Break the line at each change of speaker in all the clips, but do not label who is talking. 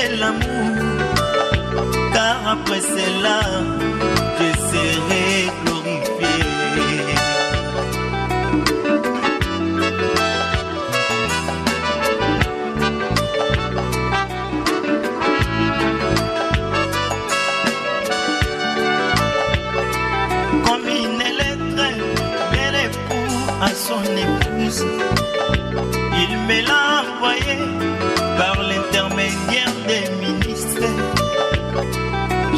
de l'amour, car après cela, je serai glorifié. Comme une lettre, bien époux à son épouse, il me l'a envoyé par l'intermédiaire des ministres.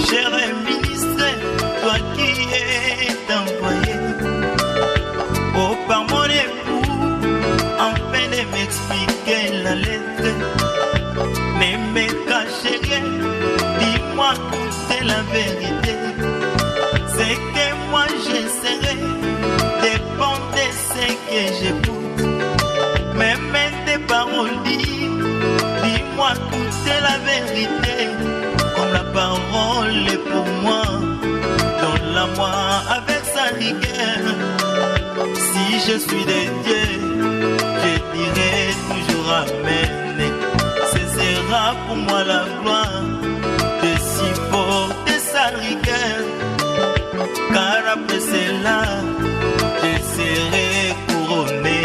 Cher ministre, toi qui es envoyé par mon époux, afin de m'expliquer la lettre, ne me cache rien, dis-moi toute la vérité. C'est que moi j'essaierai dépend de ce que j'écoute. Même tes paroles dis-moi toute la vérité. Comme la parole est pour moi, donne-la moi avec sa rigueur. Si je suis de Dieu, je dirai toujours amen. Ce sera pour moi la gloire de supporter sa rigueur. Car après cela, je serai couronné.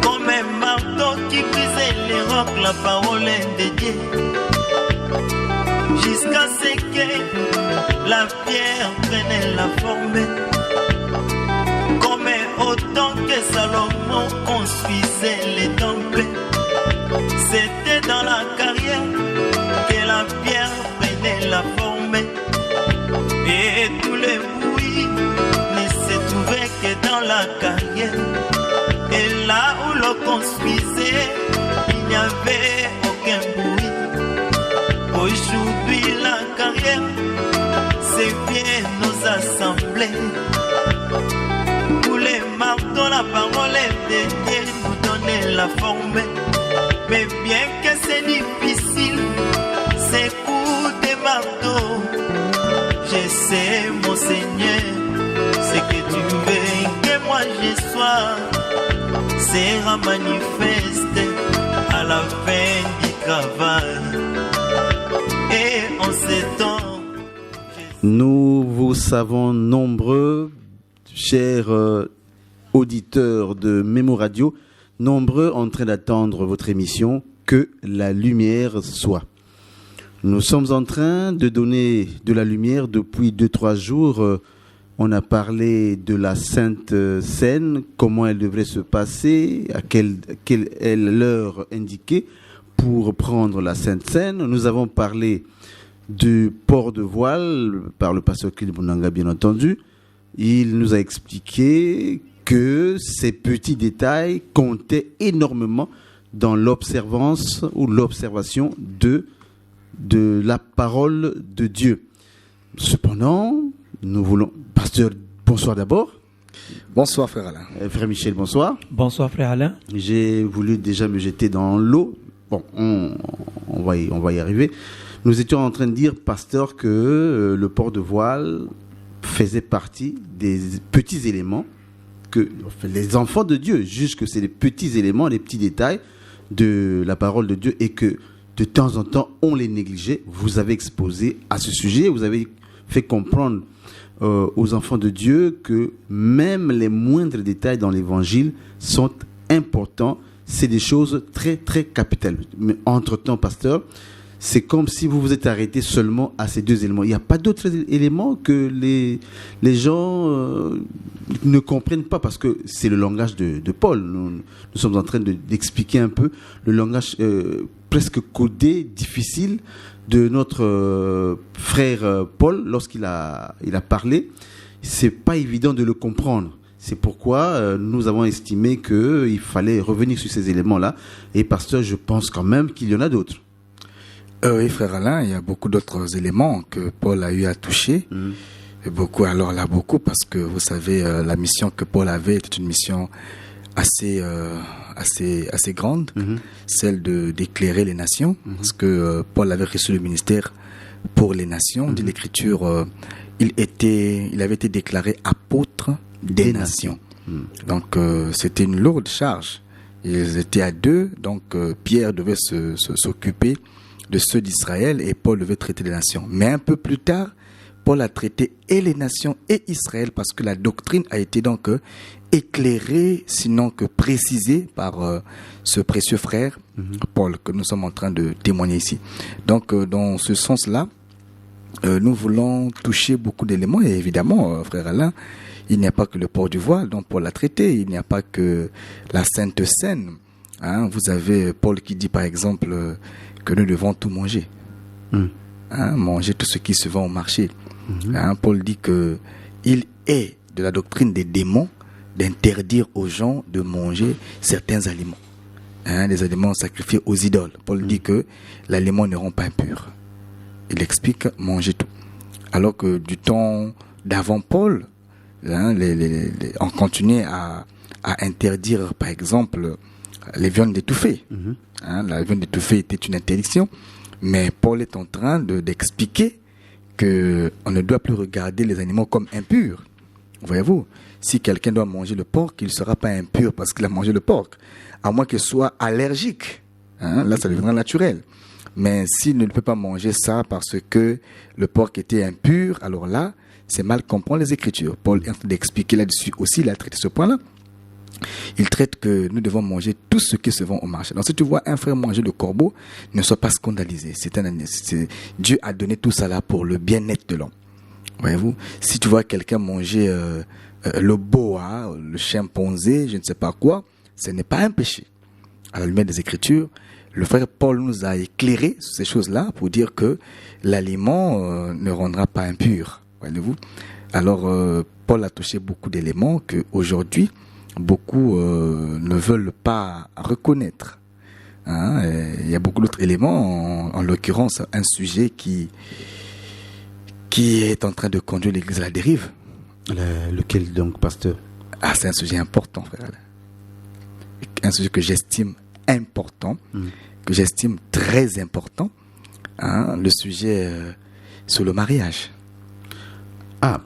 Comme un marteau qui brisait les rocs, la parole de Dieu, jusqu'à ce que la pierre prenne la forme. Autant que Salomon construisait les temples, c'était dans la carrière que la pierre prenait la forme. Et tous les bruits ne se trouvaient que dans la carrière. Et là où l'on construisait, il n'y avait aucun bruit. Aujourd'hui la carrière, c'est bien nos assemblées. Les marteaux, la parole est de Dieu, nous donner la forme. Mais bien que c'est difficile, ces coups de marteau, je sais, mon Seigneur, ce que tu veux que moi je sois sera manifeste à la fin du travail. Et en ce temps,
nous vous savons nombreux, chers auditeurs de Mémo Radio, nombreux en train d'attendre votre émission Que la lumière soit. Nous sommes en train de donner de la lumière depuis 2-3 jours. On a parlé de la Sainte Seine, comment elle devrait se passer, à quelle est l'heure indiquée pour prendre la Sainte Seine. Nous avons parlé du port de voile par le pasteur Claude Bounanga, bien entendu. Il nous a expliqué que ces petits détails comptaient énormément dans l'observance ou l'observation de la parole de Dieu. Cependant, nous voulons... Pasteur, bonsoir d'abord.
Bonsoir frère Alain.
Frère Michel, bonsoir.
Bonsoir frère Alain.
J'ai voulu déjà me jeter dans l'eau. Bon, on va y arriver. Nous étions en train de dire, pasteur, que le port de voile faisait partie des petits éléments que les enfants de Dieu jugent que c'est les petits éléments, les petits détails de la parole de Dieu et que de temps en temps on les négligeait. Vous avez exposé à ce sujet, vous avez fait comprendre aux enfants de Dieu que même les moindres détails dans l'évangile sont importants. C'est des choses très très capitales. Mais entre-temps, pasteur, c'est comme si vous vous êtes arrêté seulement à ces deux éléments. Il n'y a pas d'autres éléments que les gens ne comprennent pas parce que c'est le langage de Paul. Nous sommes en train d'expliquer un peu le langage presque codé, difficile de notre frère Paul lorsqu'il a parlé. C'est pas évident de le comprendre. C'est pourquoi nous avons estimé qu'il fallait revenir sur ces éléments-là. Et pasteur, je pense quand même qu'il y en a d'autres.
Oui, frère Alain, il y a beaucoup d'autres éléments que Paul a eu à toucher. Et beaucoup, alors là, beaucoup, parce que vous savez, la mission que Paul avait était une mission assez grande, celle d'éclairer les nations, parce que Paul avait reçu le ministère pour les nations. Dit l'Écriture, il avait été déclaré apôtre des nations. Donc c'était une lourde charge. Ils étaient à deux, donc Pierre devait s'occuper de ceux d'Israël et Paul devait traiter les nations. Mais un peu plus tard, Paul a traité et les nations et Israël parce que la doctrine a été donc éclairée, sinon que précisée par ce précieux frère Paul que nous sommes en train de témoigner ici. Donc dans ce sens-là, nous voulons toucher beaucoup d'éléments et évidemment, frère Alain, il n'y a pas que le port du voile dont Paul a traité, il n'y a pas que la Sainte Seine. Hein, vous avez Paul qui dit par exemple que nous devons tout manger. Manger tout ce qui se vend au marché. Hein, Paul dit que il est de la doctrine des démons d'interdire aux gens de manger certains aliments. Les aliments sacrifiés aux idoles. Paul dit que l'aliment ne rend pas impur. Il explique manger tout. Alors que du temps d'avant Paul, on continuait à interdire, par exemple, les viandes étouffées. La viande étouffée était une interdiction, mais Paul est en train d'expliquer que on ne doit plus regarder les animaux comme impurs. Voyez-vous, si quelqu'un doit manger le porc, il ne sera pas impur parce qu'il a mangé le porc, à moins qu'il soit allergique. Là, ça deviendra naturel. Mais s'il ne peut pas manger ça parce que le porc était impur, alors là, c'est mal comprendre les Écritures. Paul est en train d'expliquer là-dessus aussi, il a traité ce point-là. Il traite que nous devons manger tout ce qui se vend au marché. Donc si tu vois un frère manger le corbeau, ne sois pas scandalisé. Dieu a donné tout ça là pour le bien-être de l'homme. Voyez-vous, si tu vois quelqu'un manger le boa, le chimpanzé, je ne sais pas quoi, ce n'est pas un péché. À la lumière des Écritures, le frère Paul nous a éclairé sur ces choses-là pour dire que l'aliment ne rendra pas impur. Voyez-vous. Alors, Paul a touché beaucoup d'éléments qu'aujourd'hui, beaucoup ne veulent pas reconnaître. Il y a beaucoup d'autres éléments, en l'occurrence, un sujet qui est en train de conduire l'Église à la dérive.
Lequel donc, pasteur?
C'est un sujet important, frère. Un sujet que j'estime important, que j'estime très important. Le sujet sur le mariage.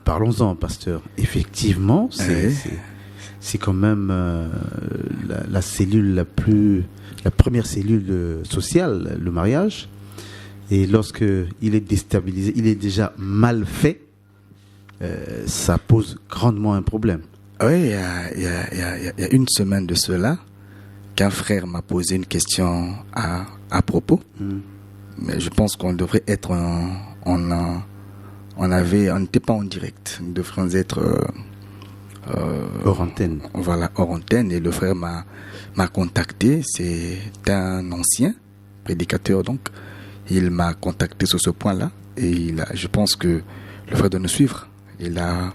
Parlons-en, pasteur. Effectivement, c'est quand même la cellule la première cellule sociale, le mariage. Et lorsque il est déstabilisé, il est déjà mal fait, ça pose grandement un problème.
Oui, il y a une semaine de cela, qu'un frère m'a posé une question à propos. Mais je pense qu'on devrait être on n'était pas en direct. Nous devrions être
hors antenne.
Voilà, hors antenne. Et le frère m'a contacté. C'est un ancien prédicateur, donc. Il m'a contacté sur ce point-là. Et je pense que le frère doit nous suivre. Il a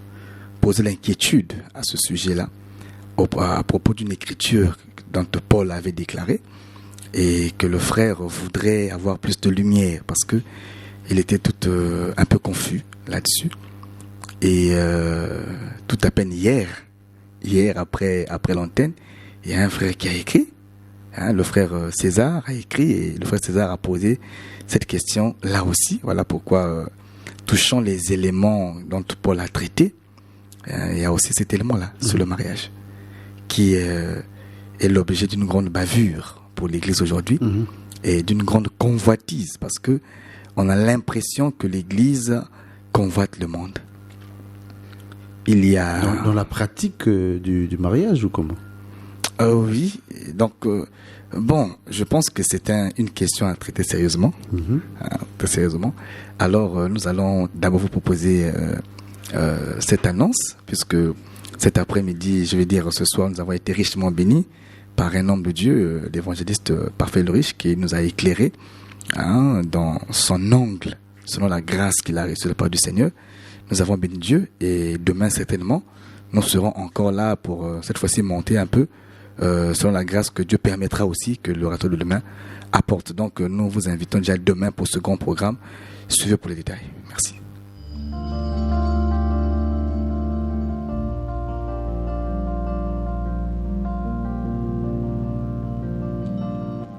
posé l'inquiétude à ce sujet-là, à propos d'une écriture dont Paul avait déclaré, et que le frère voudrait avoir plus de lumière, parce que il était tout un peu confus là-dessus. Et tout à peine hier après l'antenne, il y a un frère qui a écrit. Le frère César a écrit, et le frère César a posé cette question là aussi. Voilà pourquoi, touchant les éléments dont Paul a traité, il y a aussi cet élément-là sur le mariage, qui est l'objet d'une grande bavure pour l'Église aujourd'hui, et d'une grande convoitise, parce que on a l'impression que l'Église convoite le monde. Il y a
dans la pratique du mariage, ou comment?
Oui, donc je pense que c'est une question à traiter sérieusement. Très sérieusement. Alors, nous allons d'abord vous proposer cette annonce, puisque cet après-midi, je vais dire ce soir, nous avons été richement bénis par un homme de Dieu, l'évangéliste Parfait le Riche, qui nous a éclairé dans son angle, selon la grâce qu'il a reçue de la part du Seigneur. Nous avons béni Dieu, et demain certainement, nous serons encore là pour cette fois-ci monter un peu selon la grâce que Dieu permettra aussi que l'orateur de demain apporte. Donc nous vous invitons déjà demain pour ce grand programme. Suivez pour les détails. Merci.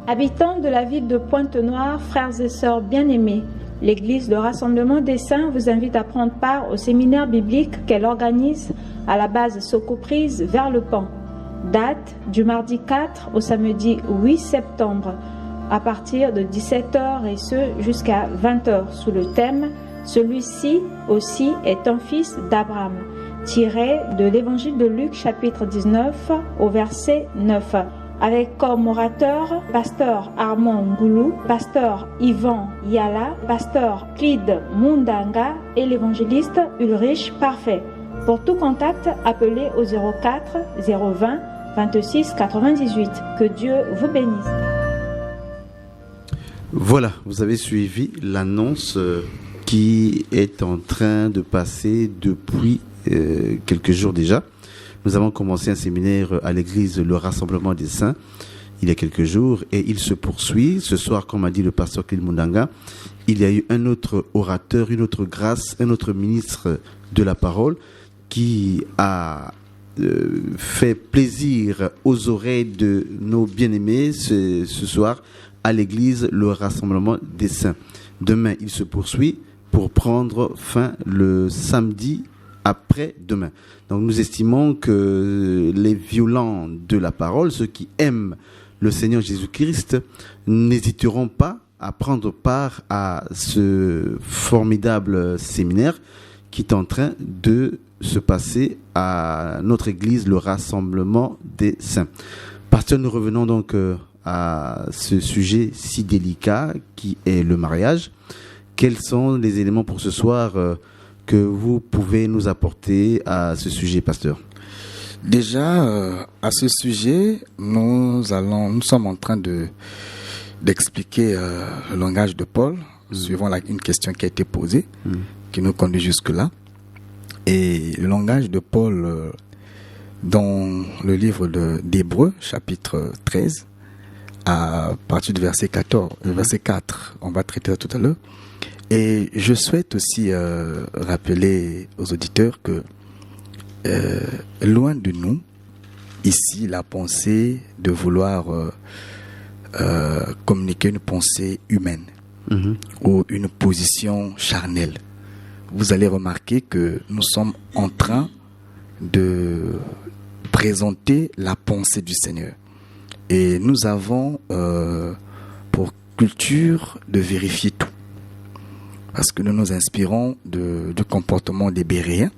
Habitants de la ville de Pointe-Noire, frères et sœurs bien-aimés, l'Église Le Rassemblement des Saints vous invite à prendre part au séminaire biblique qu'elle organise à la base Socoprise vers le Pan. Date du mardi 4 au samedi 8 septembre à partir de 17h et ce jusqu'à 20h sous le thème « Celui-ci aussi est un fils d'Abraham » tiré de l'évangile de Luc chapitre 19 au verset 9. Avec comme orateur pasteur Armand Ngoulou, pasteur Yvan Yala, pasteur Clide Mundanga et l'évangéliste Ulrich Parfait. Pour tout contact, appelez au 04 020 26 98. Que Dieu vous bénisse.
Voilà, vous avez suivi l'annonce qui est en train de passer depuis quelques jours déjà. Nous avons commencé un séminaire à l'église Le Rassemblement des Saints il y a quelques jours et il se poursuit. Ce soir, comme a dit le pasteur Clide Mundanga, il y a eu un autre orateur, une autre grâce, un autre ministre de la parole qui a fait plaisir aux oreilles de nos bien-aimés ce soir à l'église Le Rassemblement des Saints. Demain, il se poursuit pour prendre fin le samedi après-demain. Donc nous estimons que les violents de la parole, ceux qui aiment le Seigneur Jésus-Christ, n'hésiteront pas à prendre part à ce formidable séminaire qui est en train de se passer à notre église, le Rassemblement des Saints. Pasteur, nous revenons donc à ce sujet si délicat qui est le mariage. Quels sont les éléments pour ce soir que vous pouvez nous apporter à ce sujet, pasteur?
Déjà, à ce sujet, nous sommes en train d'expliquer le langage de Paul, suivant une question qui a été posée, qui nous conduit jusque-là. Et le langage de Paul, dans le livre d'Hébreux, chapitre 13, à partir du verset 14, verset 4, on va traiter ça tout à l'heure. Et je souhaite aussi rappeler aux auditeurs que loin de nous, ici, la pensée de vouloir communiquer une pensée humaine ou une position charnelle. Vous allez remarquer que nous sommes en train de présenter la pensée du Seigneur. Et nous avons pour culture de vérifier tout. Parce que nous nous inspirons du comportement des Béréens.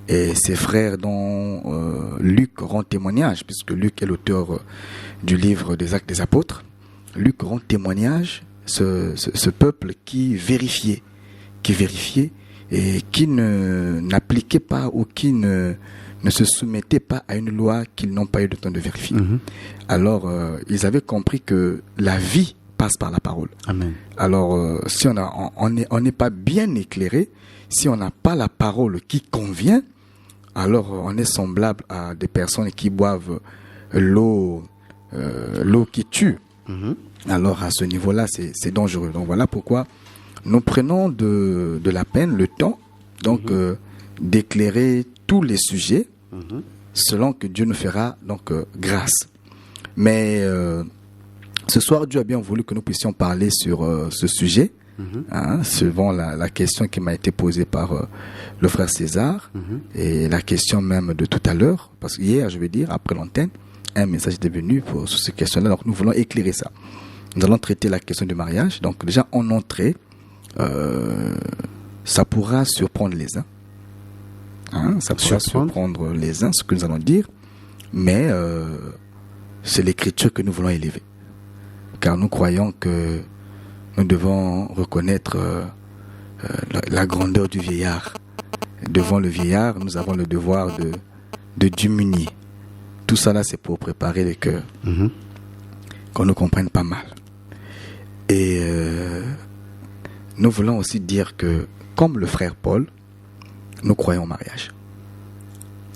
Et ses frères dont Luc rend témoignage, puisque Luc est l'auteur du livre des Actes des Apôtres. Luc rend témoignage, ce peuple qui vérifiait et qui n'appliquait pas ou qui ne se soumettait pas à une loi qu'ils n'ont pas eu le temps de vérifier. Alors, ils avaient compris que la vie passe par la parole.
Amen.
Alors, si on n'est pas bien éclairé, si on n'a pas la parole qui convient, alors on est semblable à des personnes qui boivent l'eau qui tue. Alors, à ce niveau-là, c'est dangereux. Donc, voilà pourquoi nous prenons de la peine, le temps, donc d'éclairer tous les sujets, selon que Dieu nous fera donc grâce. Mais ce soir, Dieu a bien voulu que nous puissions parler sur ce sujet, suivant la question qui m'a été posée par le frère César, et la question même de tout à l'heure, parce qu'hier, je vais dire, après l'antenne, un message est venu sur ces questions-là, donc nous voulons éclairer ça. Nous allons traiter la question du mariage. Donc déjà, en entrée, ça pourra surprendre les uns. Ça pourra surprendre les uns, ce que nous allons dire, mais c'est l'écriture que nous voulons élever. Car nous croyons que nous devons reconnaître la grandeur du vieillard. Devant le vieillard, nous avons le devoir de diminuer. Tout ça là, c'est pour préparer les cœurs, qu'on nous comprenne pas mal. Et nous voulons aussi dire que, comme le frère Paul, nous croyons au mariage.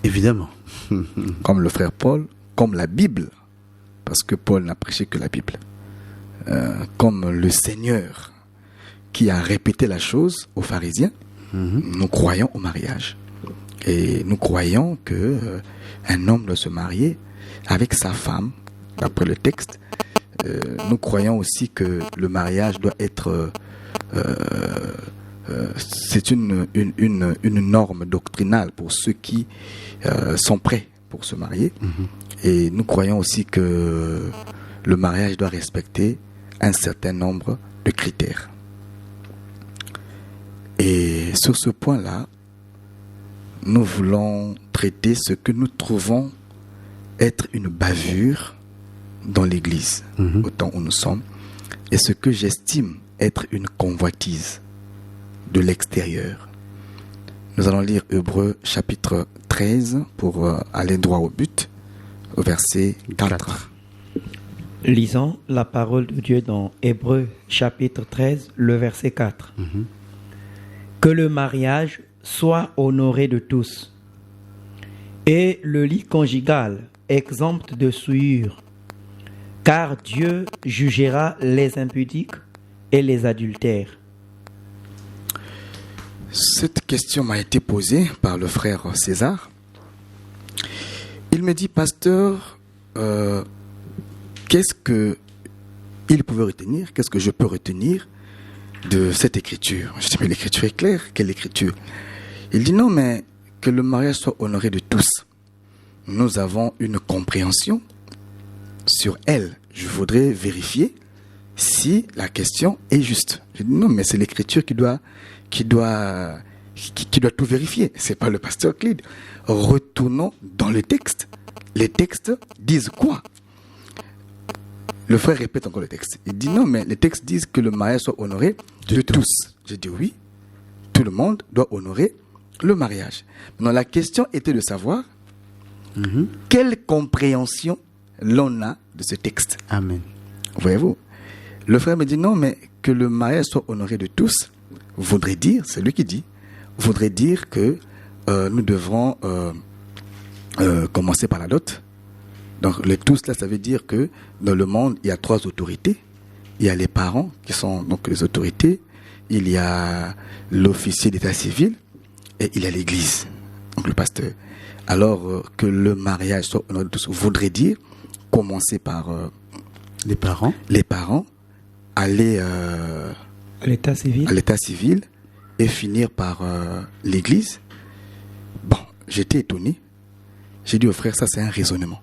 Évidemment.
Comme le frère Paul, comme la Bible, parce que Paul n'a prêché que la Bible. Comme le Seigneur qui a répété la chose aux pharisiens, nous croyons au mariage. Et nous croyons que un homme doit se marier avec sa femme, d'après le texte. Nous croyons aussi que le mariage doit être c'est une norme doctrinale pour ceux qui sont prêts pour se marier. Et nous croyons aussi que le mariage doit respecter un certain nombre de critères. Et sur ce point-là, nous voulons traiter ce que nous trouvons être une bavure dans l'Église, au temps où nous sommes, et ce que j'estime être une convoitise de l'extérieur. Nous allons lire Hébreux chapitre 13 pour aller droit au but, au verset 4.
Lisons la parole de Dieu dans Hébreux chapitre 13, le verset 4. Que le mariage soit honoré de tous, et le lit conjugal exempt de souillure, car Dieu jugera les impudiques et les adultères.
Cette question m'a été posée par le frère César. Il me dit, pasteur, qu'est-ce que il pouvait retenir, qu'est-ce que je peux retenir de cette écriture? Je dis, mais l'écriture est claire. Quelle écriture? Il dit, non, mais que le mariage soit honoré de tous. Nous avons une compréhension sur elle. Je voudrais vérifier si la question est juste. Je dis, non, mais c'est l'écriture qui doit tout vérifier. C'est pas le pasteur Clyde. Retournons dans le texte. Les textes disent quoi? Le frère répète encore le texte. Il dit non, mais les textes disent que le mariage soit honoré de tous. J'ai dit oui, tout le monde doit honorer le mariage. Maintenant, la question était de savoir quelle compréhension l'on a de ce texte.
Amen.
Voyez-vous? Le frère me dit non, mais que le mariage soit honoré de tous voudrait dire, c'est lui qui dit, voudrait dire que nous devrons commencer par la dot. Donc les tous là, ça veut dire que dans le monde, il y a 3 autorités. Il y a les parents qui sont donc les autorités, il y a l'officier d'état civil et il y a l'église, donc le pasteur. Alors que le mariage soit honoré de tous voudrait dire commencer par les parents, aller
à l'état
civil et finir par l'église. Bon, j'étais étonné. J'ai dit au frère, ça c'est un raisonnement.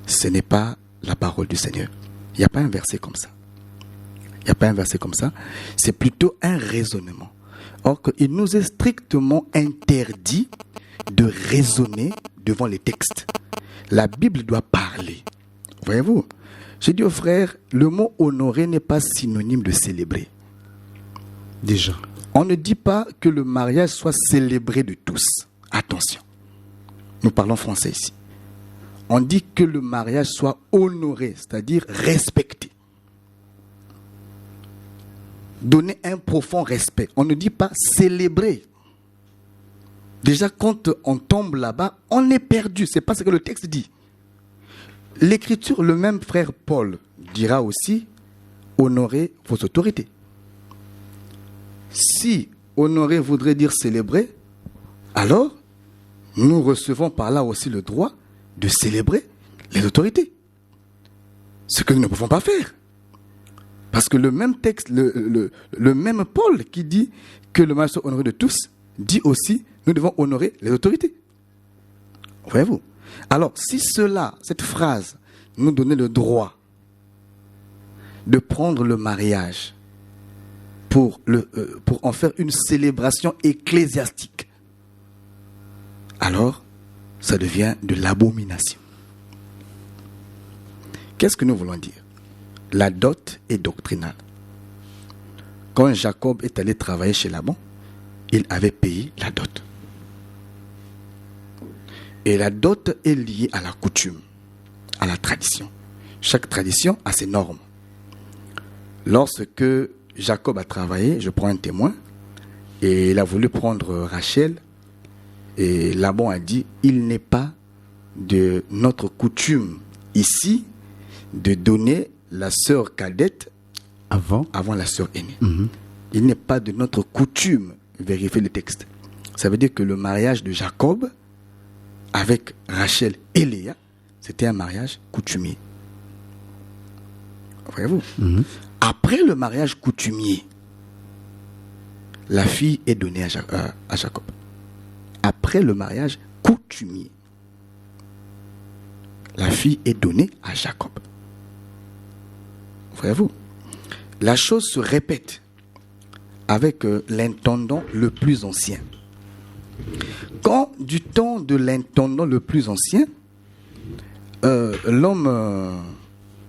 Ce n'est pas la parole du Seigneur. Il n'y a pas un verset comme ça. Il n'y a pas un verset comme ça. C'est plutôt un raisonnement. Or, il nous est strictement interdit de raisonner devant les textes. La Bible doit parler. Voyez-vous? J'ai dit au frère, le mot honorer n'est pas synonyme de célébrer.
Déjà.
On ne dit pas que le mariage soit célébré de tous. Attention. Nous parlons français ici. On dit que le mariage soit honoré, c'est-à-dire respecté. Donner un profond respect. On ne dit pas célébrer. Déjà, quand on tombe là-bas, on est perdu. C'est pas ce que le texte dit. L'écriture, le même frère Paul dira aussi, honorer vos autorités. Si honorer voudrait dire célébrer, alors nous recevons par là aussi le droit de célébrer les autorités. Ce que nous ne pouvons pas faire. Parce que le même texte, le même Paul qui dit que le mariage soit honoré de tous, dit aussi nous devons honorer les autorités. Voyez-vous? Alors, si cette phrase, nous donnait le droit de prendre le mariage pour en faire une célébration ecclésiastique, alors ça devient de l'abomination. Qu'est-ce que nous voulons dire? La dot est doctrinale. Quand Jacob est allé travailler chez Laban, il avait payé la dot. Et la dot est liée à la coutume, à la tradition. Chaque tradition a ses normes. Lorsque Jacob a travaillé, je prends un témoin, et il a voulu prendre Rachel, et Laban a dit, il n'est pas de notre coutume ici de donner la sœur cadette avant la sœur aînée. Il n'est pas de notre coutume, vérifier le texte. Ça veut dire que le mariage de Jacob avec Rachel et Léa, c'était un mariage coutumier. Voyez-vous? Après le mariage coutumier, la fille est donnée à Jacob. Après le mariage coutumier, la fille est donnée à Jacob. Voyez-vous, la chose se répète avec l'intendant le plus ancien. Quand du temps de l'intendant le plus ancien, l'homme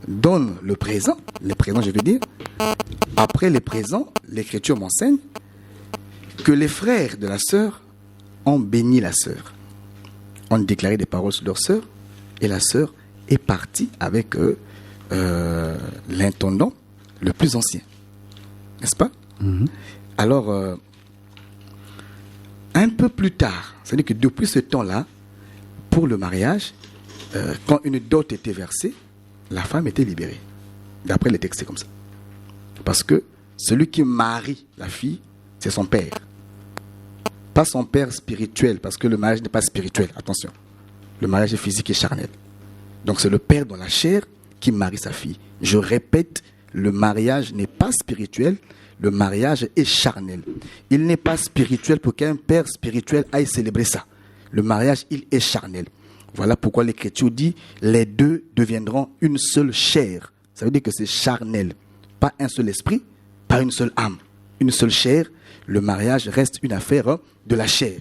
donne le présent je veux dire, après les présents, l'Écriture m'enseigne que les frères de la sœur ont béni la sœur, ont déclaré des paroles sur leur sœur, et la sœur est partie avec l'intendant le plus ancien. N'est-ce pas? Alors, un peu plus tard, c'est-à-dire que depuis ce temps-là, pour le mariage, quand une dot était versée, la femme était libérée. D'après les textes, c'est comme ça. Parce que celui qui marie la fille, c'est son père. Pas son père spirituel, parce que le mariage n'est pas spirituel, attention. Le mariage est physique et charnel. Donc c'est le père dans la chair qui marie sa fille. Je répète, le mariage n'est pas spirituel, le mariage est charnel. Il n'est pas spirituel pour qu'un père spirituel aille célébrer ça. Le mariage, il est charnel. Voilà pourquoi l'Écriture dit les deux deviendront une seule chair. Ça veut dire que c'est charnel. Pas un seul esprit, pas une seule âme. Une seule chair. Le mariage reste une affaire de la chair.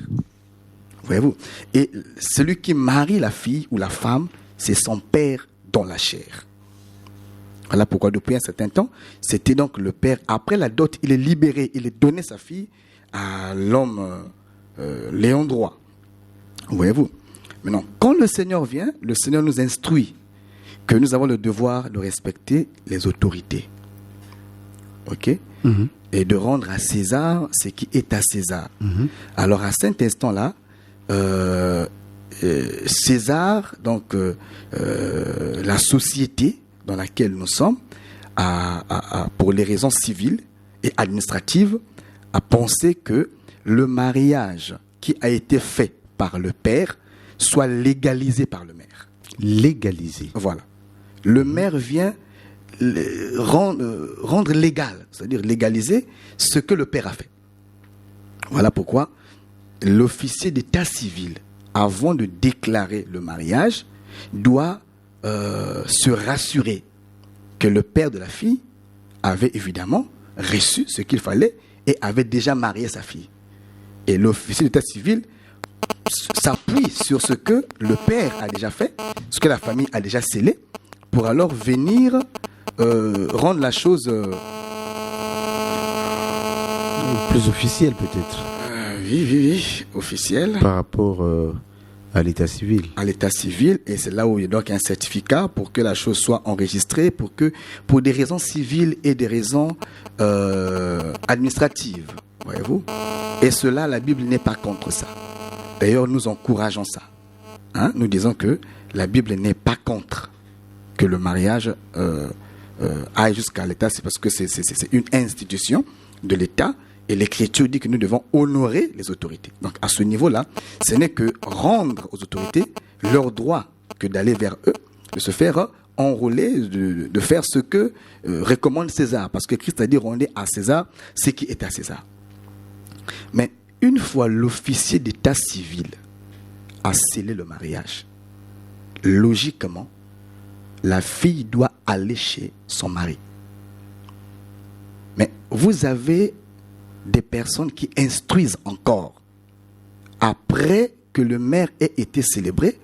Voyez-vous? Et celui qui marie la fille ou la femme, c'est son père dans la chair. Voilà pourquoi depuis un certain temps, c'était donc le père. Après la dot, il est libéré. Il est donné sa fille à l'homme Léon droit. Voyez-vous? Maintenant, quand le Seigneur vient, le Seigneur nous instruit que nous avons le devoir de respecter les autorités. Ok? Et de rendre à César ce qui est à César. Alors à cet instant-là, César, donc la société dans laquelle nous sommes, pour les raisons civiles et administratives, a pensé que le mariage qui a été fait par le père soit légalisé par le maire.
Légalisé.
Voilà. Le maire vient rendre légal, c'est-à-dire légaliser ce que le père a fait. Voilà pourquoi l'officier d'état civil, avant de déclarer le mariage, doit se rassurer que le père de la fille avait évidemment reçu ce qu'il fallait et avait déjà marié sa fille. Et l'officier d'état civil s'appuie sur ce que le père a déjà fait, ce que la famille a déjà scellé, pour alors venir rendre la chose
plus officielle peut-être.
Oui, officielle.
Par rapport à l'état civil.
À l'état civil, et c'est là où il y a donc un certificat pour que la chose soit enregistrée, pour des raisons civiles et des raisons administratives, voyez-vous. Et cela, la Bible n'est pas contre ça. D'ailleurs, nous encourageons ça. Nous disons que la Bible n'est pas contre que le mariage aille jusqu'à l'État, c'est parce que c'est une institution de l'État, et l'Écriture dit que nous devons honorer les autorités. Donc à ce niveau-là, ce n'est que rendre aux autorités leur droit que d'aller vers eux, de se faire enrôler, de faire ce que recommande César. Parce que Christ a dit rendez à César ce qui est à César. Mais une fois l'officier d'état civil a scellé le mariage, logiquement, la fille doit aller chez son mari. Mais vous avez des personnes qui instruisent encore après que le maire ait été célébré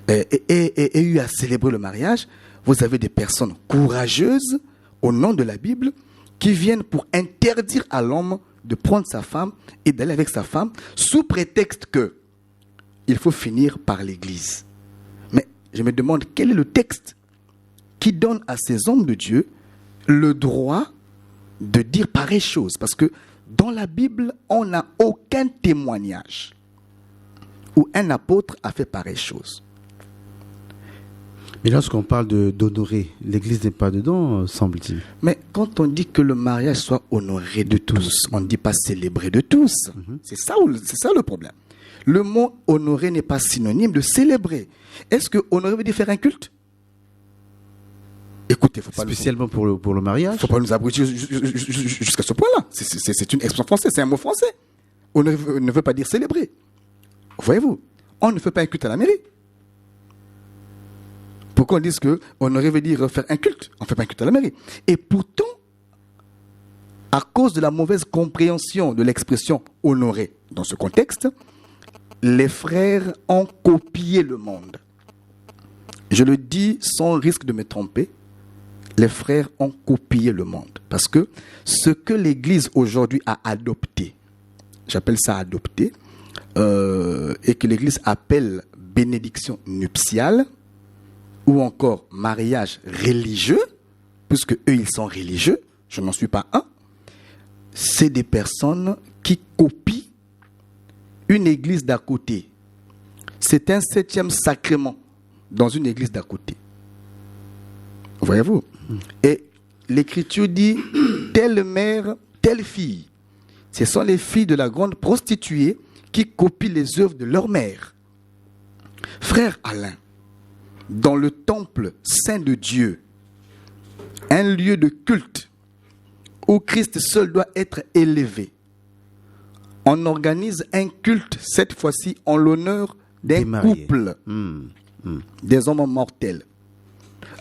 et eu à célébrer le mariage. Vous avez des personnes courageuses au nom de la Bible qui viennent pour interdire à l'homme de prendre sa femme et d'aller avec sa femme sous prétexte que il faut finir par l'église. Mais je me demande quel est le texte qui donne à ces hommes de Dieu le droit de dire pareille chose, parce que dans la Bible, on n'a aucun témoignage où un apôtre a fait pareille chose.
Mais lorsqu'on parle d'honorer, l'Église n'est pas dedans, semble-t-il.
Mais quand on dit que le mariage soit honoré de tous, on ne dit pas célébré de tous. C'est ça le problème. Le mot honorer n'est pas synonyme de célébrer. Est-ce que honorer veut dire faire un culte? Écoutez, faut pas
Spécialement pour le mariage.
faut pas nous abrutir jusqu'à ce point-là. C'est une expression française, c'est un mot français. On ne veut pas dire célébrer. Voyez-vous, on ne fait pas un culte à la mairie. Pourquoi on dit qu'on aurait veut dire faire un culte? On ne fait pas un culte à la mairie. Et pourtant, à cause de la mauvaise compréhension de l'expression honorer dans ce contexte, les frères ont copié le monde. Je le dis sans risque de me tromper, les frères ont copié le monde. Parce que ce que l'Église aujourd'hui a adopté, j'appelle ça adopté, et que l'Église appelle bénédiction nuptiale, ou encore mariage religieux, puisque eux ils sont religieux, je n'en suis pas un, c'est des personnes qui copient une église d'à côté. C'est un 7e sacrement dans une église d'à côté. Voyez-vous? Et l'Écriture dit, telle mère, telle fille. Ce sont les filles de la grande prostituée qui copient les œuvres de leur mère. Frère Alain, dans le temple saint de Dieu, un lieu de culte où Christ seul doit être élevé, on organise un culte, cette fois-ci en l'honneur d'un couple, des hommes mortels.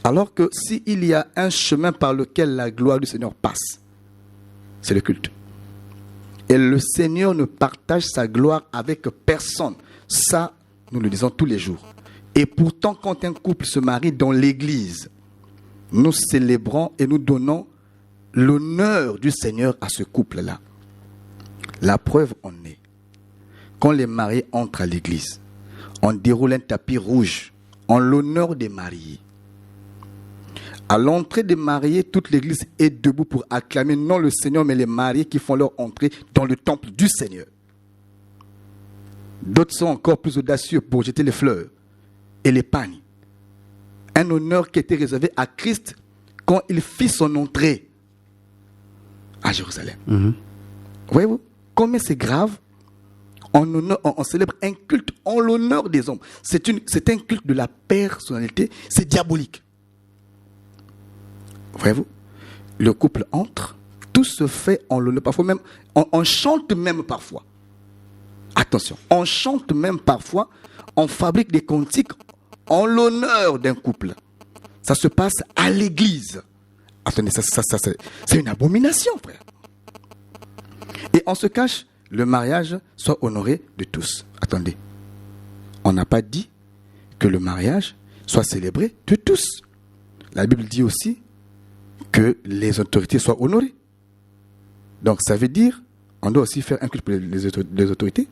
Alors que s'il y a un chemin par lequel la gloire du Seigneur passe, c'est le culte. Et le Seigneur ne partage sa gloire avec personne. Ça, nous le disons tous les jours. Et pourtant, quand un couple se marie dans l'église, nous célébrons et nous donnons l'honneur du Seigneur à ce couple-là. La preuve en est, quand les mariés entrent à l'église, on déroule un tapis rouge en l'honneur des mariés. À l'entrée des mariés, toute l'église est debout pour acclamer non le Seigneur, mais les mariés qui font leur entrée dans le temple du Seigneur. D'autres sont encore plus audacieux pour jeter les fleurs et les pagnes. Un honneur qui était réservé à Christ quand il fit son entrée à Jérusalem. Voyez-vous, combien c'est grave? On célèbre un culte en l'honneur des hommes. C'est un culte de la personnalité. C'est diabolique. Voyez-vous, le couple entre, tout se fait en l'honneur. Parfois même, on chante même parfois. Attention, on chante même parfois, on fabrique des cantiques en l'honneur d'un couple. Ça se passe à l'église. Attendez, ça c'est une abomination, frère. Et on se cache, le mariage soit honoré de tous. Attendez, on n'a pas dit que le mariage soit célébré de tous. La Bible dit aussi que les autorités soient honorées. Donc ça veut dire, on doit aussi faire un culte pour les autorités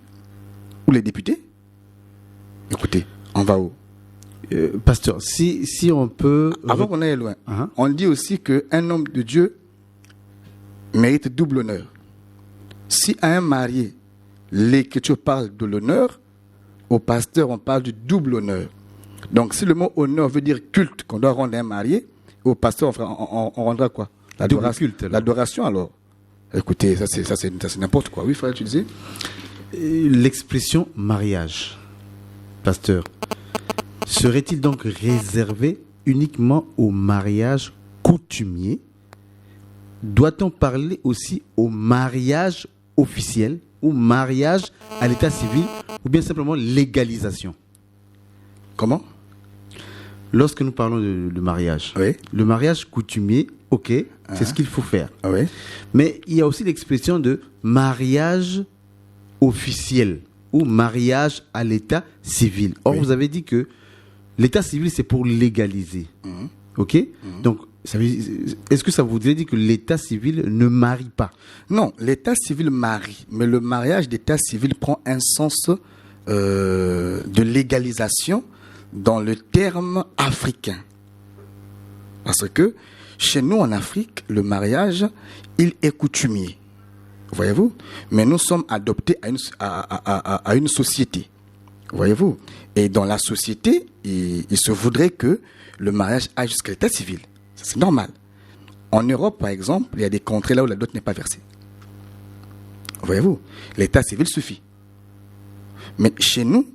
ou les députés. Écoutez, on va où?
Pasteur, si on peut...
Avant qu'on aille loin, on dit aussi qu'un homme de Dieu mérite double honneur. Si à un marié, l'Écriture parle de l'honneur, au pasteur, on parle du double honneur. Donc si le mot honneur veut dire culte qu'on doit rendre à un marié, au pasteur, on rendra quoi? L'adoration alors. Écoutez, ça c'est n'importe quoi. Oui, frère, tu disais?
L'expression mariage, pasteur, serait-il donc réservé uniquement au mariage coutumier? Doit-on parler aussi au mariage officiel ou mariage à l'état civil ou bien simplement légalisation?
Comment?
Lorsque nous parlons de mariage,
oui.
Le mariage coutumier, ok, c'est ce qu'il faut faire.
Oui.
Mais il y a aussi l'expression de mariage officiel ou mariage à l'état civil. Or, vous avez dit que l'état civil, c'est pour légaliser. Ok? Donc, est-ce que ça voudrait dire que l'état civil ne marie pas?
Non, l'état civil marie, mais le mariage d'état civil prend un sens de légalisation dans le terme africain. Parce que chez nous en Afrique, le mariage, il est coutumier. Voyez-vous? Mais nous sommes adoptés à une société. Voyez-vous? Et dans la société, il se voudrait que le mariage aille jusqu'à l'état civil. Ça, c'est normal. En Europe, par exemple, il y a des contrées là où la dot n'est pas versée. Voyez-vous? L'état civil suffit. Mais chez nous,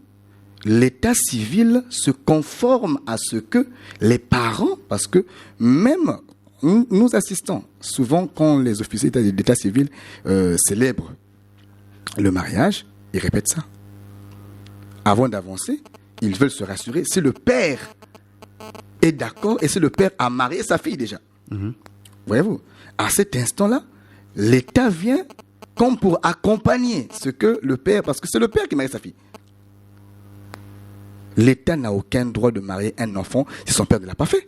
l'état civil se conforme à ce que les parents, parce que même nous assistons souvent quand les officiers d'état civil célèbrent le mariage, ils répètent ça. Avant d'avancer, ils veulent se rassurer si le père est d'accord et si le père a marié sa fille déjà. Voyez-vous, à cet instant-là, l'État vient comme pour accompagner ce que le père, parce que c'est le père qui marie sa fille. L'État n'a aucun droit de marier un enfant si son père ne l'a pas fait.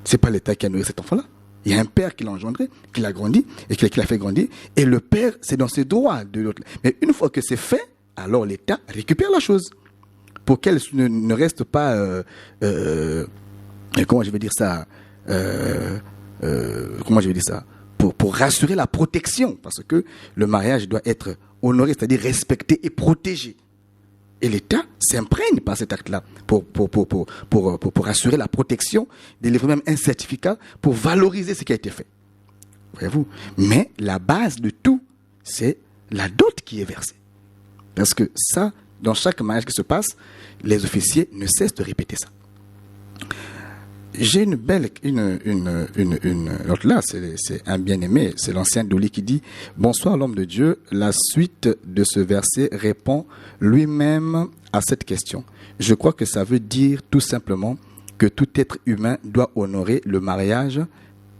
C'est pas l'État qui a nourri cet enfant-là. Il y a un père qui l'a engendré, qui l'a grandi et qui l'a fait grandir. Et le père, c'est dans ses droits de l'autre. Mais une fois que c'est fait, alors l'État récupère la chose pour qu'elle ne reste pas, comment je vais dire ça, pour rassurer la protection, parce que le mariage doit être honoré, c'est-à-dire respecté et protégé. Et l'État s'imprègne par cet acte-là pour assurer la protection, délivrer même un certificat pour valoriser ce qui a été fait. Voyez-vous? Mais la base de tout, c'est la dot qui est versée. Parce que ça, dans chaque mariage qui se passe, les officiers ne cessent de répéter ça. J'ai une belle, l'autre là, c'est un bien-aimé, c'est l'ancien Douli qui dit « Bonsoir l'homme de Dieu, la suite de ce verset répond lui-même à cette question. Je crois que ça veut dire tout simplement que tout être humain doit honorer le mariage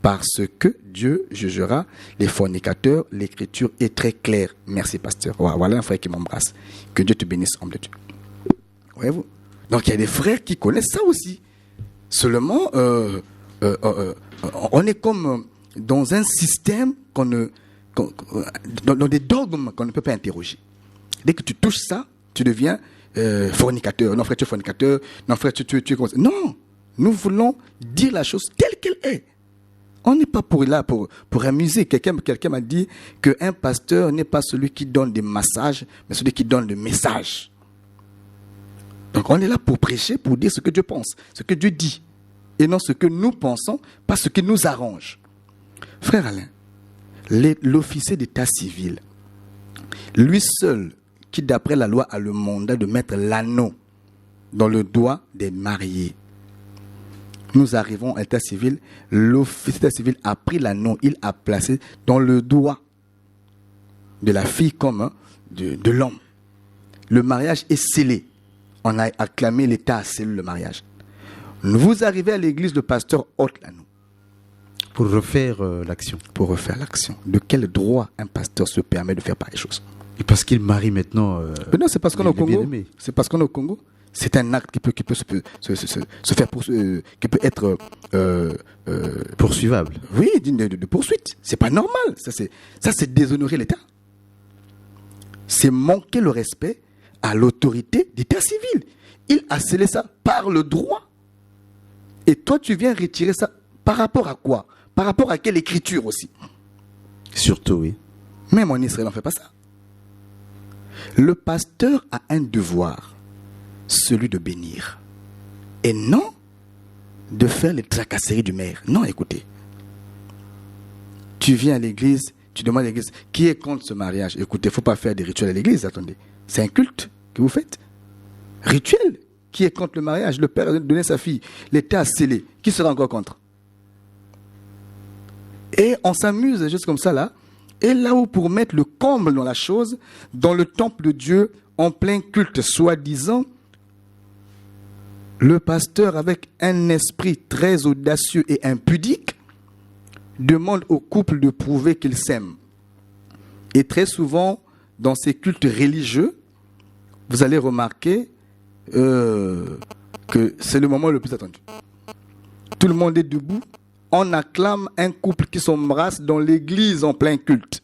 parce que Dieu jugera les fornicateurs. L'écriture est très claire. Merci pasteur. Voilà un frère qui m'embrasse. Que Dieu te bénisse, homme de Dieu. » Voyez-vous? Donc il y a des frères qui connaissent ça aussi. Seulement, on est comme dans un système dans des dogmes qu'on ne peut pas interroger. Dès que tu touches ça, tu deviens fornicateur. Non frère, tu es fornicateur. Non frère, tu es comme ça. Non, nous voulons dire la chose telle qu'elle est. On n'est pas pour amuser. Quelqu'un m'a dit qu'un pasteur n'est pas celui qui donne des massages, mais celui qui donne le message. Donc on est là pour prêcher, pour dire ce que Dieu pense, ce que Dieu dit, et non ce que nous pensons, pas ce qui nous arrange. Frère Alain, l'officier d'état civil, lui seul, qui d'après la loi a le mandat de mettre l'anneau dans le doigt des mariés. Nous arrivons à l'état civil, l'officier d'état civil a pris l'anneau, il a placé dans le doigt de la fille comme de l'homme. Le mariage est scellé. On a acclamé l'État à sceller le mariage. Vous arrivez à l'église, le pasteur ôte l'anneau.
Pour refaire l'action.
Pour refaire l'action. De quel droit un pasteur se permet de faire pareille chose?
Et parce qu'il marie maintenant.
Mais non, c'est parce qu'on est au Congo. C'est parce qu'on est au Congo. C'est un acte qui peut se faire qui peut être
poursuivable.
Oui, de poursuite. C'est pas normal. Ça c'est déshonorer l'État. C'est manquer le respect à l'autorité d'état civil. Il a scellé ça par le droit. Et toi, tu viens retirer ça par rapport à quoi? Par rapport à quelle écriture aussi?
Surtout, oui.
Même en Israël, on ne fait pas ça. Le pasteur a un devoir, celui de bénir. Et non de faire les tracasseries du maire. Non, écoutez. Tu viens à l'église, tu demandes à l'église, qui est contre ce mariage? Écoutez, il ne faut pas faire des rituels à l'église, attendez. C'est un culte que vous faites. Rituel. Qui est contre le mariage? Le père a donné sa fille. L'État a scellé. Qui sera encore contre? Et on s'amuse juste comme ça là. Et là où pour mettre le comble dans la chose, dans le temple de Dieu, en plein culte soi-disant, le pasteur avec un esprit très audacieux et impudique demande au couple de prouver qu'ils s'aiment. Et très souvent, dans ces cultes religieux, vous allez remarquer que c'est le moment le plus attendu. Tout le monde est debout. On acclame un couple qui s'embrasse dans l'église en plein culte.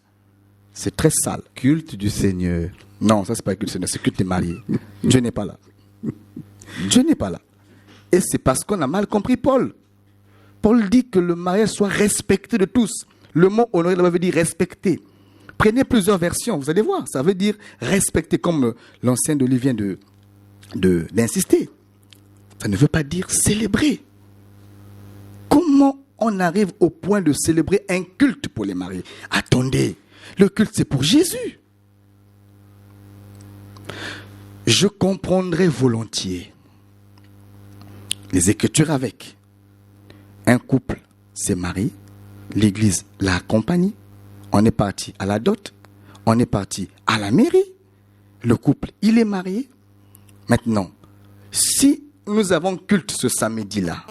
C'est très sale.
Culte du Seigneur.
Non, ça c'est pas culte du Seigneur, c'est culte des mariés. Dieu n'est pas là. Dieu n'est pas là. Et c'est parce qu'on a mal compris Paul. Paul dit que le mariage soit respecté de tous. Le mot honorer là-bas veut dire respecter. Prenez plusieurs versions, vous allez voir. Ça veut dire respecter, comme l'ancien de lui vient d'insister. Ça ne veut pas dire célébrer. Comment on arrive au point de célébrer un culte pour les mariés? Attendez, le culte c'est pour Jésus. je comprendrais volontiers les Écritures avec. Un couple s'est marié, l'Église l'a accompagné, on est parti à la dot, on est parti à la mairie, le couple, il est marié. Maintenant, si nous avons culte ce samedi-là,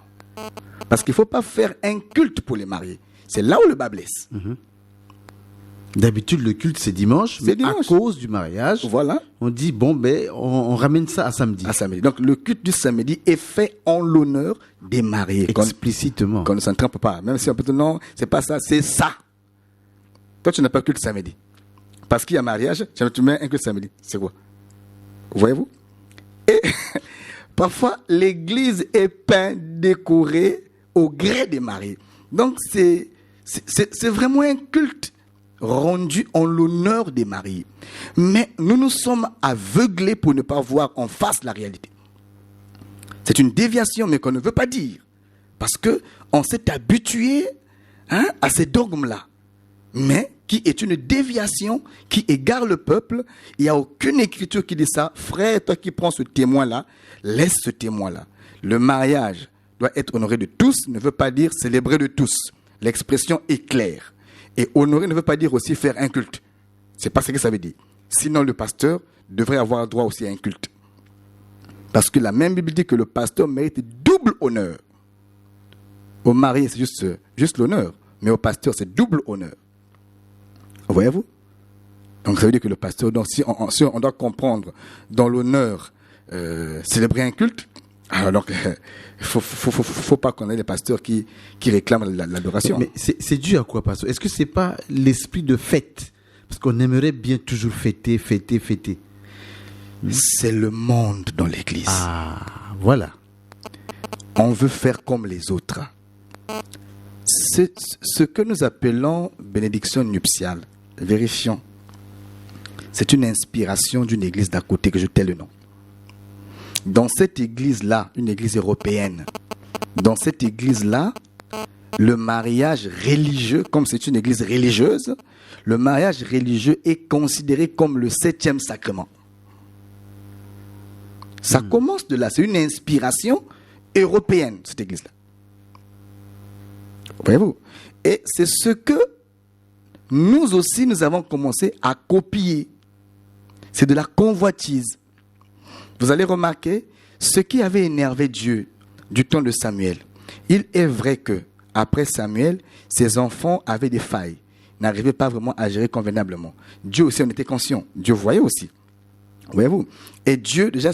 parce qu'il ne faut pas faire un culte pour les mariés, c'est là où le bas blesse.
D'habitude, le culte, c'est dimanche, mais
dimanche.
à cause du mariage,
Voilà.
on dit, bon, ben, on ramène ça à samedi.
À samedi. Donc le culte du samedi est fait en l'honneur des mariés.
Explicitement.
Qu'on ne s'en trompe pas. Même si on peut dire non, c'est pas ça, c'est ça. Toi, tu n'as pas culte samedi. Parce qu'il y a mariage, tu mets un culte samedi. C'est quoi? Voyez-vous? Et parfois, l'église est peinte, décorée au gré des mariés. Donc c'est vraiment un culte rendu en l'honneur des mariés. Mais nous nous sommes aveuglés pour ne pas voir en face la réalité. C'est une déviation, mais qu'on ne veut pas dire. Parce qu'on s'est habitué à ces dogmes-là. Mais qui est une déviation qui égare le peuple. Il n'y a aucune écriture qui dit ça. Frère, toi qui prends ce témoin-là, laisse ce témoin-là. Le mariage doit être honoré de tous, ne veut pas dire célébrer de tous. L'expression est claire. Et honorer ne veut pas dire aussi faire un culte. C'est pas ce que ça veut dire. Sinon, le pasteur devrait avoir droit aussi à un culte. Parce que la même Bible dit que le pasteur mérite double honneur. Au marié, c'est juste l'honneur. Mais au pasteur, c'est double honneur. Voyez-vous? Donc, ça veut dire que le pasteur, donc, si on doit comprendre dans l'honneur célébrer un culte, alors il faut pas qu'on ait des pasteurs qui réclament l'adoration.
Mais c'est dû à quoi, pasteur? Est-ce que c'est pas l'esprit de fête? Parce qu'on aimerait bien toujours fêter.
C'est le monde dans l'église.
Ah, voilà.
On veut faire comme les autres. C'est ce que nous appelons bénédiction nuptiale. Vérifions. C'est une inspiration d'une église d'à côté que je tais le nom. Dans cette église-là, une église européenne, dans cette église-là, le mariage religieux, comme c'est une église religieuse, le mariage religieux est considéré comme le 7e sacrement. Ça commence de là. C'est une inspiration européenne, cette église-là. Voyez-vous? Et c'est ce que nous aussi, nous avons commencé à copier. C'est de la convoitise. Vous allez remarquer ce qui avait énervé Dieu du temps de Samuel. Il est vrai que après Samuel, ses enfants avaient des failles, n'arrivaient pas vraiment à gérer convenablement. Dieu aussi en était conscient. Dieu voyait aussi. Voyez-vous? Et Dieu déjà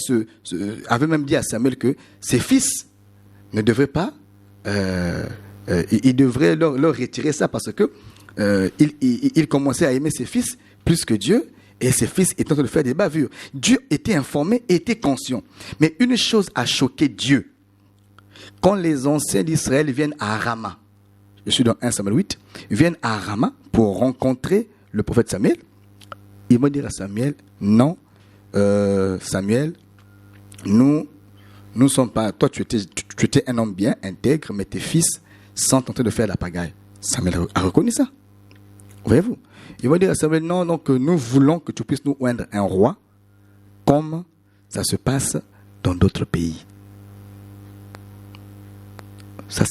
avait même dit à Samuel que ses fils ne devraient pas, il devrait leur retirer ça parce que il commençait à aimer ses fils plus que Dieu. Et ses fils étaient en train de faire des bavures. Dieu était informé, était conscient. Mais une chose a choqué Dieu. Quand les anciens d'Israël viennent à Rama, je suis dans 1 Samuel 8, viennent à Rama pour rencontrer le prophète Samuel, ils vont dire à Samuel, non, Samuel, nous sommes pas, toi tu étais un homme bien, intègre, mais tes fils sont en train de faire la pagaille. Samuel a reconnu ça. Voyez-vous? Ils vont dire à Samuel, non, donc nous voulons que tu puisses nous oindre un roi, comme ça se passe dans d'autres pays. Ça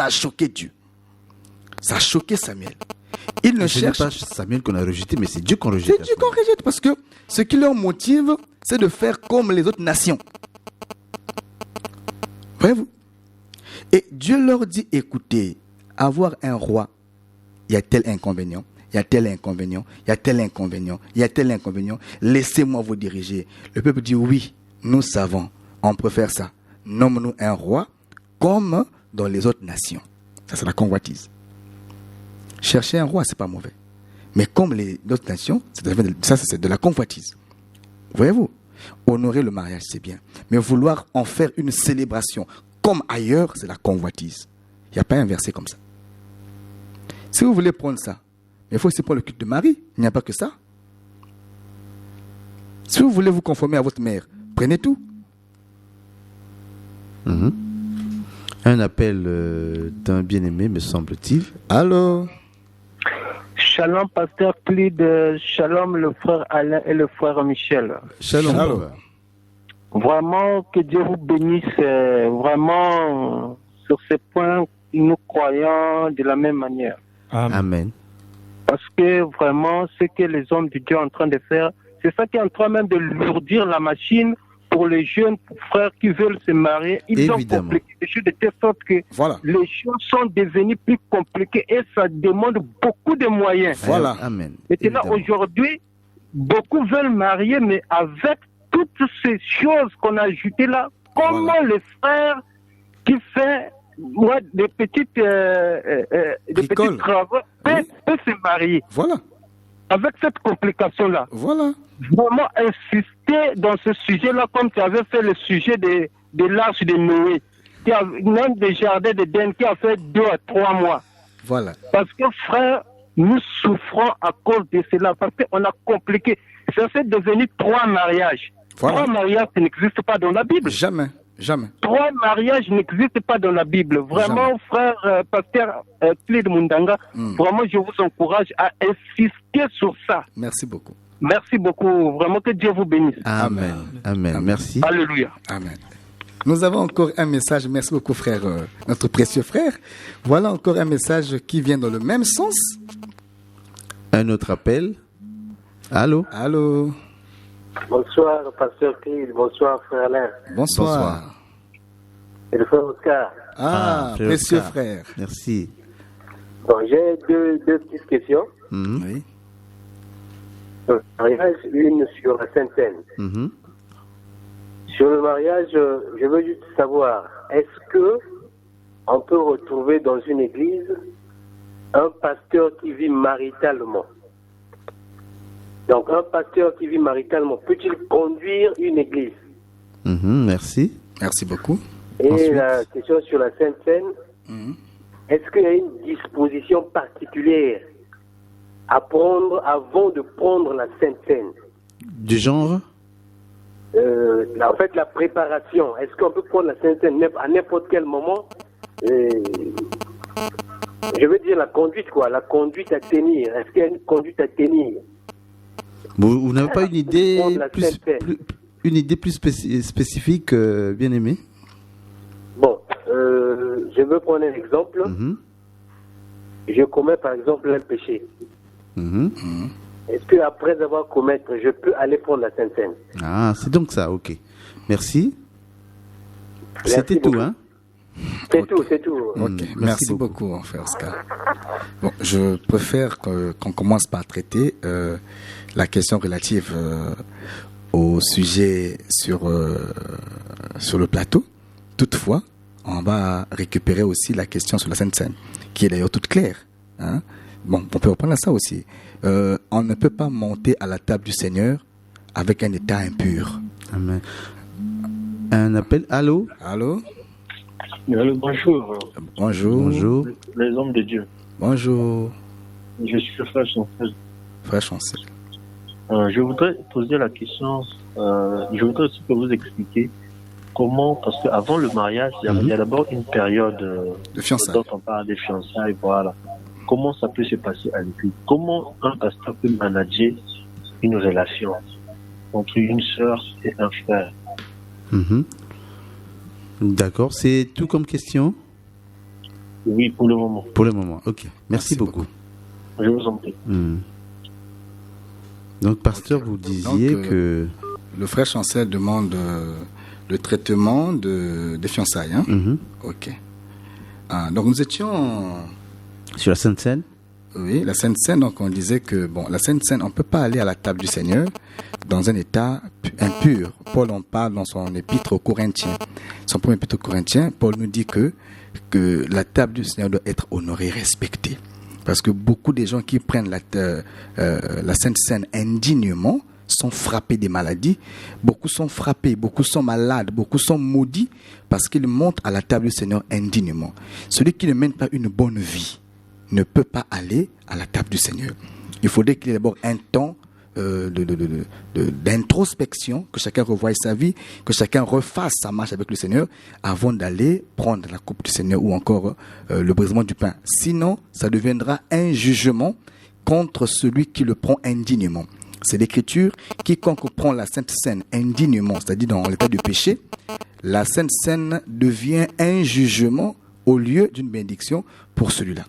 a choqué Dieu. Ça a choqué Samuel. Il ne cherche
pas Samuel qu'on a rejeté, mais c'est Dieu qu'on rejette.
C'est Dieu qu'on rejette parce que ce qui leur motive, c'est de faire comme les autres nations. Voyez-vous? Et Dieu leur dit, écoutez, avoir un roi, il y a tel inconvénient. Il y a tel inconvénient, il y a tel inconvénient, il y a tel inconvénient. Laissez-moi vous diriger. Le peuple dit oui, nous savons, on peut faire ça. Nomme-nous un roi comme dans les autres nations. Ça, c'est la convoitise. Chercher un roi, c'est pas mauvais. Mais comme les autres nations, ça, c'est de la convoitise. Voyez-vous? Honorer le mariage, c'est bien. Mais vouloir en faire une célébration comme ailleurs, c'est la convoitise. Il n'y a pas un verset comme ça. Si vous voulez prendre ça, mais il faut aussi prendre le culte de Marie. Il n'y a pas que ça. Si vous voulez vous conformer à votre mère, prenez tout.
Un appel d'un bien-aimé, me semble-t-il.
Allô?
Shalom, pasteur Clyde. Shalom, le frère Alain et le frère Michel.
Shalom.
Shalom.
Vraiment, que Dieu vous bénisse. Vraiment, sur ces points, nous croyons de la même manière.
Amen.
Parce que vraiment, ce que les hommes de Dieu sont en train de faire, c'est ça qui est en train même de lourdir la machine pour les jeunes frères qui veulent se marier. Ils
Évidemment.
ont compliqué les choses de telle sorte que
Voilà.
les choses sont devenues plus compliquées et ça demande beaucoup de moyens.
Voilà.
Amen.
Maintenant,
Évidemment.
aujourd'hui, beaucoup veulent marier, mais avec toutes ces choses qu'on a ajoutées là, comment
Voilà.
les frères qui font des petites
Bricole.
travaux peuvent se marier
Voilà.
avec cette complication-là?
Voilà.
Vraiment insister dans ce sujet-là, comme tu avais fait le sujet de l'arche de Noé, qui a même des jardins de d'Éden qui a fait 2 à 3 mois.
Voilà.
Parce que, frère, nous souffrons à cause de cela, parce qu'on a compliqué. Ça c'est devenu 3 mariages.
Voilà.
3 mariages, ça n'existe pas dans la Bible.
Jamais. Jamais.
3 mariages n'existent pas dans la Bible. Vraiment, frère, pasteur Clyde Mundanga, vraiment, je vous encourage à insister sur ça.
Merci beaucoup.
Merci beaucoup. Vraiment, que Dieu vous bénisse.
Amen. Amen.
Amen.
Merci.
Alléluia.
Amen. Nous avons encore un message. Merci beaucoup, frère, notre précieux frère. Voilà encore un message qui vient dans le même sens.
Un autre appel. Allô?
Allô.
Bonsoir, pasteur Clyde. Bonsoir, frère Alain.
Bonsoir.
Et le frère Oscar.
Ah,
frère
précieux
Oscar.
frère.
Merci.
Bon, j'ai deux petites questions.
Mhm.
Oui.
Mariage, une sur la Sainte Seine.
Mhm.
Sur le mariage, je veux juste savoir, est-ce que on peut retrouver dans une église un pasteur qui vit maritalement? Donc, un pasteur qui vit maritalement, peut-il conduire une église?
Mhm. Merci.
Merci beaucoup.
Et
Ensuite.
la question sur la Sainte Seine,
Mhm.
est-ce qu'il y a une disposition particulière à prendre avant de prendre la Sainte Seine?
Du genre?
En fait, la préparation. Est-ce qu'on peut prendre la Sainte Seine à n'importe quel moment? Je veux dire la conduite, quoi. La conduite à tenir. Est-ce qu'il y a une conduite à tenir?
Vous n'avez pas une idée
Prendre la
plus,
Sainte Seine.
une idée plus spécifique, bien aimé?
Bon, je veux prendre un exemple.
Mhm.
Je commets par exemple un péché.
Mhm.
Est-ce qu'après avoir commis, je peux aller prendre la Sainte Seine?
Ah, c'est donc ça, ok. Merci.
Merci
C'était tout,
beaucoup.
hein?
C'est tout, c'est tout.
Ok,
merci
merci beaucoup, frère Oscar. Bon, je préfère qu'on commence par traiter la question relative au sujet sur le plateau. Toutefois, on va récupérer aussi la question sur la Sainte Seine, qui est d'ailleurs toute claire. Hein? Bon, on peut reprendre à ça aussi. On ne peut pas monter à la table du Seigneur avec un état impur.
Amen. Un appel. Allô?
Allô?
Allô, bonjour,
Bonjour.
Bonjour.
les hommes de Dieu.
Bonjour,
Je suis le frère Chancel.
frère Chancel.
Je voudrais poser la question, je voudrais aussi que vous expliquiez comment, parce qu'avant le mariage, il y a d'abord une période
De fiançailles.
dont on parle des fiançailles, voilà. Comment ça peut se passer à l'église? Comment un pasteur peut manager une relation entre une sœur et un frère?
Mhm. D'accord, c'est tout comme question
Oui, pour le moment.
pour le moment. Ok, merci
Merci
beaucoup.
Je vous en prie.
Donc, pasteur, vous disiez
Donc,
que...
Le frère Chancel demande le traitement des fiançailles. Hein?
Mhm.
Ok. Ah, donc nous étions...
Sur la Sainte Seine.
Oui, la Sainte Seine, donc on disait que, bon, la Sainte Seine, on ne peut pas aller à la table du Seigneur dans un état impur. Paul en parle dans son épître aux Corinthiens. Son premier épître aux Corinthiens, Paul nous dit que la table du Seigneur doit être honorée, respectée. Parce que beaucoup des gens qui prennent la Sainte Seine indignement sont frappés des maladies. Beaucoup sont frappés, beaucoup sont malades, beaucoup sont maudits parce qu'ils montent à la table du Seigneur indignement. Celui qui ne mène pas une bonne vie ne peut pas aller à la table du Seigneur. Il faudrait qu'il y ait d'abord un temps d'introspection, que chacun revoie sa vie, que chacun refasse sa marche avec le Seigneur avant d'aller prendre la coupe du Seigneur ou encore le brisement du pain. Sinon, ça deviendra un jugement contre celui qui le prend indignement. C'est l'écriture, quiconque prend la Sainte Seine indignement, c'est-à-dire dans l'état de péché, la Sainte Seine devient un jugement au lieu d'une bénédiction pour celui-là.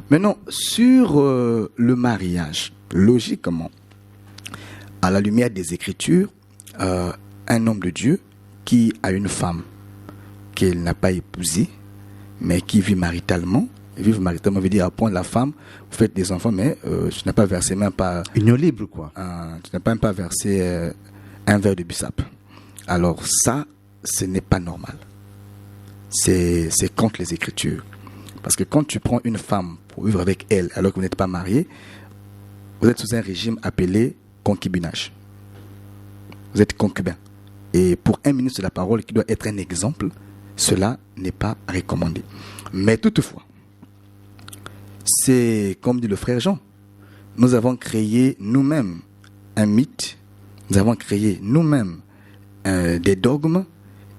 Maintenant, sur le mariage, logiquement, à la lumière des Écritures, un homme de Dieu qui a une femme qu'il n'a pas épousée, mais qui vit maritalement. Vivre maritalement veut dire apprendre la femme, vous faites des enfants, mais tu n'as pas versé même pas...
Union libre, quoi.
Tu n'as même pas versé un verre de bissap. Alors ça, ce n'est pas normal. C'est contre les Écritures. Parce que quand tu prends une femme pour vivre avec elle, alors que vous n'êtes pas marié, vous êtes sous un régime appelé concubinage. Vous êtes concubin. Et pour un ministre de la parole qui doit être un exemple, cela n'est pas recommandé. Mais toutefois, c'est comme dit le frère Jean, nous avons créé nous-mêmes un mythe, nous avons créé nous-mêmes des dogmes,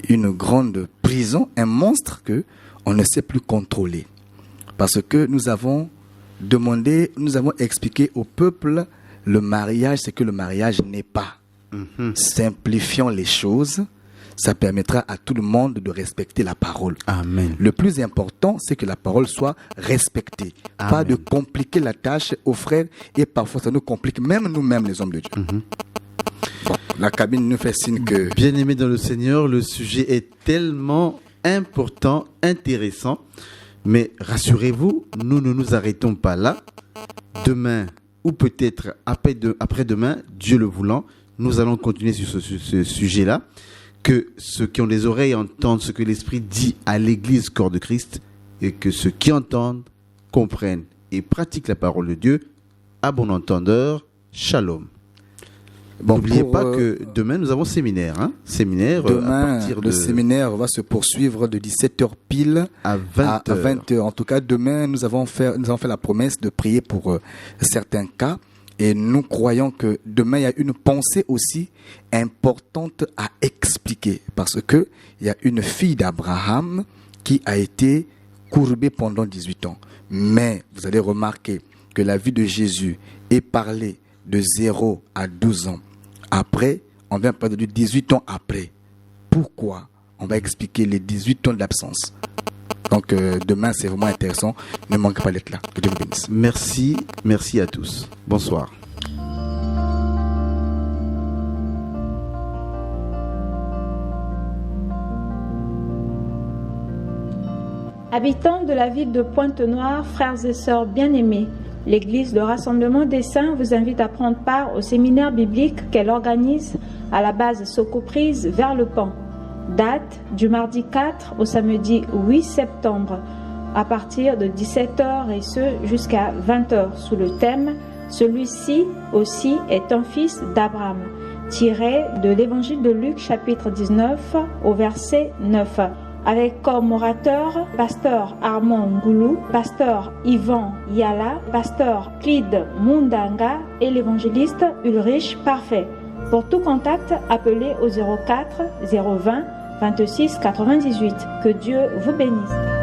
une grande prison, un monstre que on ne sait plus contrôler. Parce que nous avons demandé, nous avons expliqué au peuple le mariage, c'est que le mariage n'est pas. Simplifions les choses, ça permettra à tout le monde de respecter la parole.
Amen.
Le plus important, c'est que la parole soit respectée.
Amen.
Pas de compliquer la tâche aux frères, et parfois ça nous complique, même nous-mêmes les hommes de Dieu. Bon, la cabine nous fait signe que...
Bien-aimés dans le Seigneur, le sujet est tellement important, intéressant, mais rassurez-vous, nous ne nous arrêtons pas là. Demain, ou peut-être après-demain, Dieu le voulant, nous allons continuer sur ce sujet-là. Que ceux qui ont des oreilles entendent ce que l'Esprit dit à l'Église corps de Christ, et que ceux qui entendent comprennent et pratiquent la parole de Dieu. À bon entendeur, shalom. Bon, n'oubliez pas que demain nous avons séminaire. Séminaire
demain,
à partir
le séminaire va se poursuivre de 17h pile
à 20h.
À 20h. En tout cas, demain, nous avons fait la promesse de prier pour certains cas. Et nous croyons que demain, il y a une pensée aussi importante à expliquer. Parce que il y a une fille d'Abraham qui a été courbée pendant 18 ans. Mais vous allez remarquer que la vie de Jésus est parlée de 0 à 12 ans. Après, on vient parler de 18 ans après. Pourquoi? On va expliquer les 18 ans de l'absence. Donc demain, c'est vraiment intéressant. Ne manquez pas d'être là. Que Dieu vous bénisse.
Merci à tous. Bonsoir.
Habitants de la ville de Pointe-Noire, frères et sœurs bien-aimés, l'Église de Rassemblement des Saints vous invite à prendre part au séminaire biblique qu'elle organise à la base Socoprise vers le Pan. Date du mardi 4 au samedi 8 septembre à partir de 17h et ce jusqu'à 20h sous le thème « Celui-ci aussi est un fils d'Abraham » tiré de l'évangile de Luc chapitre 19 au verset 9. Avec comme orateur, pasteur Armand Ngoulou, pasteur Yvan Yala, pasteur Clide Mundanga et l'évangéliste Ulrich Parfait. Pour tout contact, appelez au 04 020 26 98. Que Dieu vous bénisse.